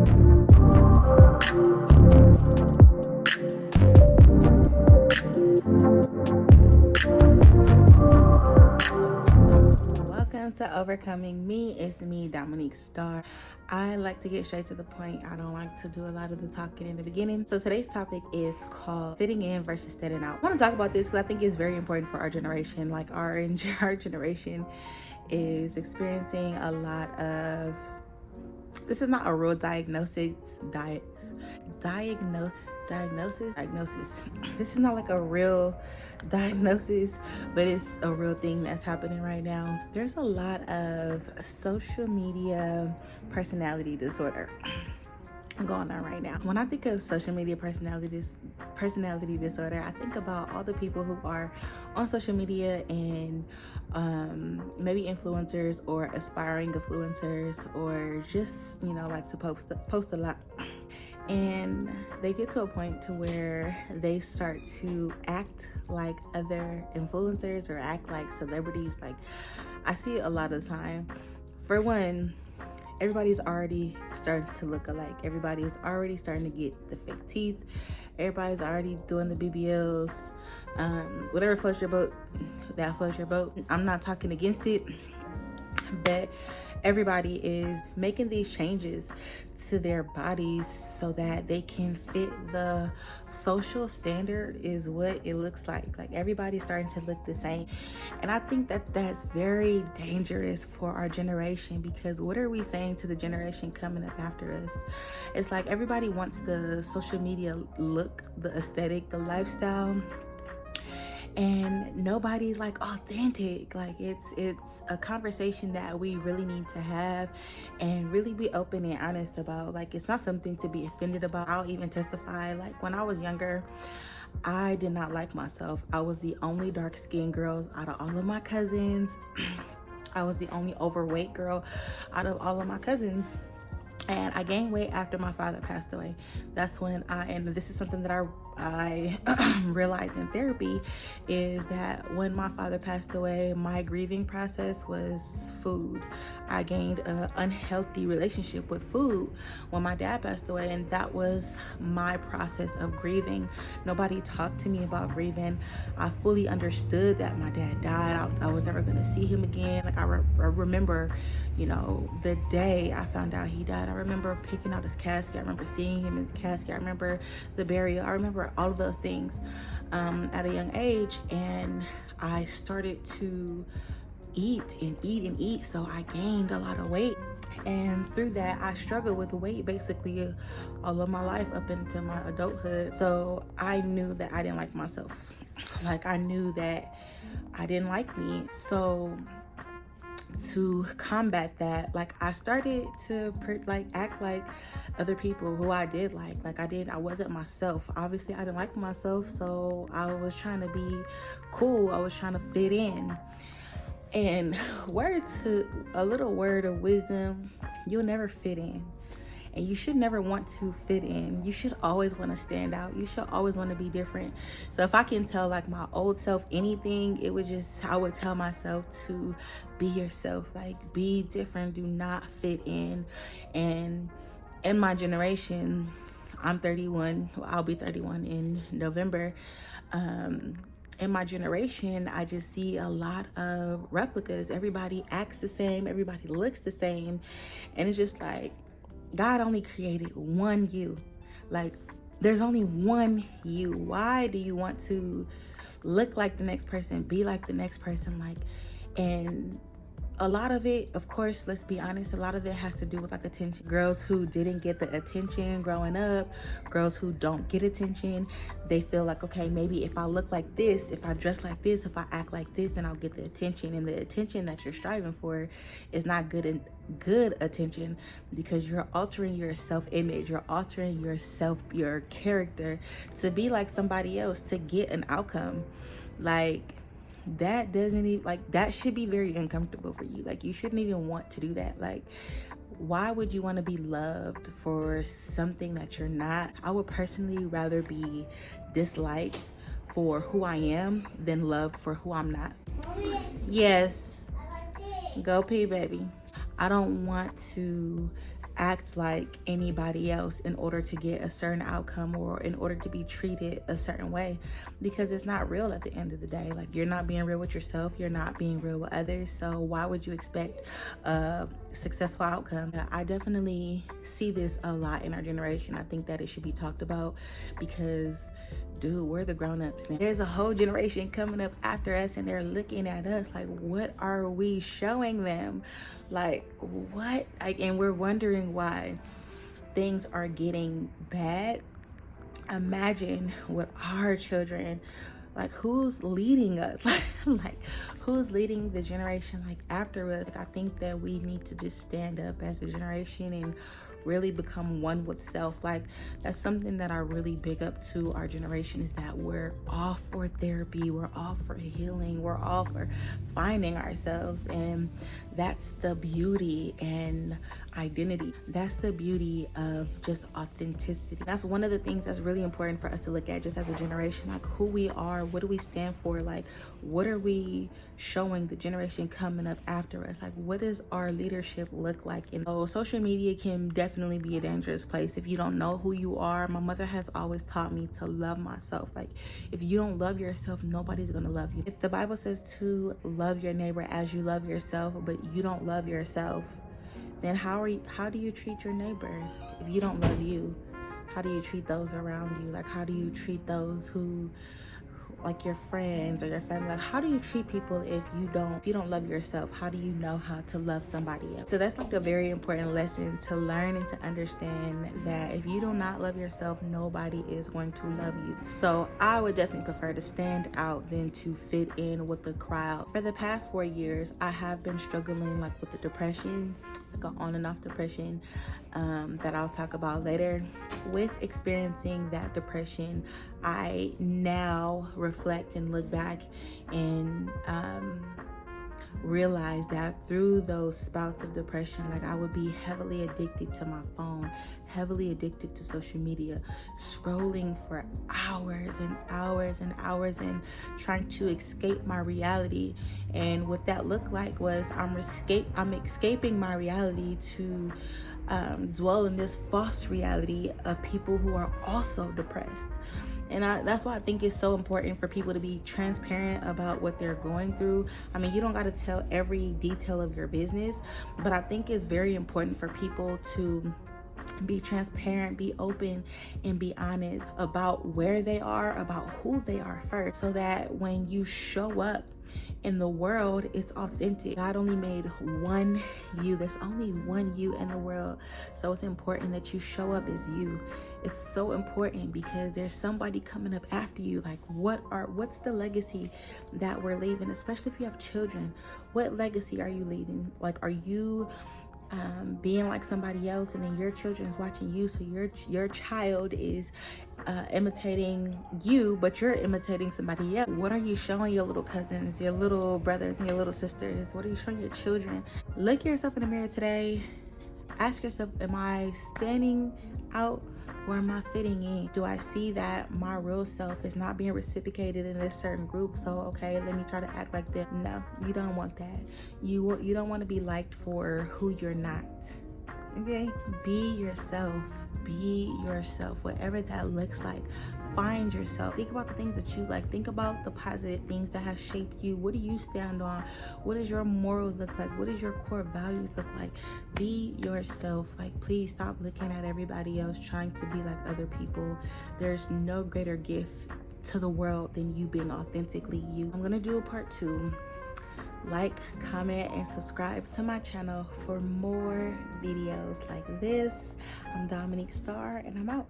Welcome to Overcoming Me. It's me, Dominique Starr. I like to get straight to the point. I don't like to do a lot of the talking in the beginning. So today's topic is called fitting in versus standing out. I want to talk about this because I think it's very important for our generation. Like our generation is experiencing a lot of, this is not a real diagnosis. This is not like a real diagnosis, but it's a real thing that's happening right now. There's a lot of social media personality disorder going on right now. When I think of social media personality disorder, I think about all the people who are on social media and maybe influencers or aspiring influencers, or just like to post a lot. And they get to a point to where they start to act like other influencers or act like celebrities. Like I see it a lot of the time. For one, everybody's already starting to look alike. Everybody is already starting to get the fake teeth. Everybody's already doing the BBLs. Whatever floats your boat, that floats your boat. I'm not talking against it, but everybody is making these changes to their bodies so that they can fit the social standard, is what it looks like. Like everybody's starting to look the same. And I think that that's very dangerous for our generation, because what are we saying to the generation coming up after us? It's like everybody wants the social media look, the aesthetic, the lifestyle, and nobody's like authentic. Like it's a conversation that we really need to have and really be open and honest about. Like it's not something to be offended about. I'll even testify, like when I was younger, I did not like myself. I was the only dark-skinned girl out of all of my cousins. I was the only overweight girl out of all of my cousins. And I gained weight after my father passed away. That's when and this is something that I realized in therapy, is that when my father passed away, my grieving process was food. I gained an unhealthy relationship with food when my dad passed away, and that was my process of grieving. Nobody talked to me about grieving. I fully understood that my dad died. I was never gonna see him again. Like I remember, the day I found out he died. I remember picking out his casket. I remember seeing him in his casket. I remember the burial. I remember all of those things at a young age. And I started to eat and eat and eat. So I gained a lot of weight. And through that, I struggled with weight basically all of my life up into my adulthood. So I knew that I didn't like myself. Like I knew that I didn't like me. So to combat that, like I started to act like other people who I did like I wasn't myself. Obviously I didn't like myself, so I was trying to be cool. I was trying to fit in. And a little word of wisdom: you'll never fit in, and you should never want to fit in. You should always want to stand out. You should always want to be different. So if I can tell like my old self anything, I would tell myself to be yourself, like be different, do not fit in. And in my generation, I'm 31, I'll be 31 in November. In my generation, I just see a lot of replicas. Everybody acts the same, everybody looks the same, and it's just like, God only created one you. Like there's only one you. Why do you want to look like the next person, be like the next person? Like, and a lot of it, of course, let's be honest, a lot of it has to do with like attention. Girls who didn't get the attention growing up, girls who don't get attention, they feel like, okay, maybe if I look like this, if I dress like this, if I act like this, then I'll get the attention. And the attention that you're striving for is not good attention, because you're altering your self-image, you're altering your character to be like somebody else to get an outcome. Like that doesn't even, like that should be very uncomfortable for you. Like you shouldn't even want to do that. Like why would you want to be loved for something that you're not? I would personally rather be disliked for who I am than loved for who I'm not. Yes, go pee, baby. I don't want to act like anybody else in order to get a certain outcome or in order to be treated a certain way, because it's not real at the end of the day. Like, you're not being real with yourself, you're not being real with others, so why would you expect a successful outcome? I definitely see this a lot in our generation. I think that it should be talked about because, dude, we're the grown-ups now. There's a whole generation coming up after us and they're looking at us like, what are we showing them? Like, what? And we're wondering why things are getting bad. Imagine with our children, like, who's leading us? Like, who's leading the generation like after us? Like, I think that we need to just stand up as a generation and really become one with self. Like, that's something that I really big up to our generation, is that we're all for therapy, we're all for healing, we're all for finding ourselves. And that's the beauty and identity. That's the beauty of just authenticity. That's one of the things that's really important for us to look at just as a generation, like who we are, what do we stand for, like what are we showing the generation coming up after us, like what does our leadership look like? And social media can definitely be a dangerous place if you don't know who you are. My mother has always taught me to love myself. Like, if you don't love yourself, nobody's gonna love you. If the Bible says to love your neighbor as you love yourself, but you don't love yourself, then how do you treat your neighbor? If you don't love you, how do you treat those around you? Like, how do you treat those who like your friends or your family? Like, how do you treat people if you don't love yourself? How do you know how to love somebody else? So that's like a very important lesson to learn and to understand, that if you do not love yourself, nobody is going to love you. So I would definitely prefer to stand out than to fit in with the crowd. For the past 4 years, I have been struggling like with the depression, like an on and off depression, that I'll talk about later. With experiencing that depression, I now reflect and look back and realize that through those spouts of depression, like I would be heavily addicted to my phone, heavily addicted to social media, scrolling for hours and hours and hours and trying to escape my reality. And what that looked like was I'm escaping my reality to dwell in this false reality of people who are also depressed. And that's why I think it's so important for people to be transparent about what they're going through. I mean, you don't got to tell every detail of your business, but I think it's very important for people to be transparent, be open, and be honest about where they are, about who they are first, so that when you show up in the world, it's authentic. God only made one you. There's only one you in the world. So it's important that you show up as you. It's so important because there's somebody coming up after you. Like, what's the legacy that we're leaving? Especially if you have children. What legacy are you leaving? Like, are you being like somebody else, and then your children's watching you, so your child is imitating you, but you're imitating somebody else? What are you showing your little cousins, your little brothers, and your little sisters? What are you showing your children? Look yourself in the mirror today. Ask yourself, am I standing out or am I fitting in? Do I see that my real self is not being reciprocated in this certain group? So, okay, let me try to act like them. No, you don't want that. You don't want to be liked for who you're not. Okay? Be yourself. Be yourself, whatever that looks like. Find yourself. Think about the things that you like. Think about the positive things that have shaped you. What do you stand on? What does your morals look like? What does your core values look like? Be yourself. Like, please stop looking at everybody else trying to be like other people. There's no greater gift to the world than you being authentically you. I'm gonna do a part 2. Like, comment, and subscribe to my channel for more videos like this. I'm Dominique Starr, and I'm out.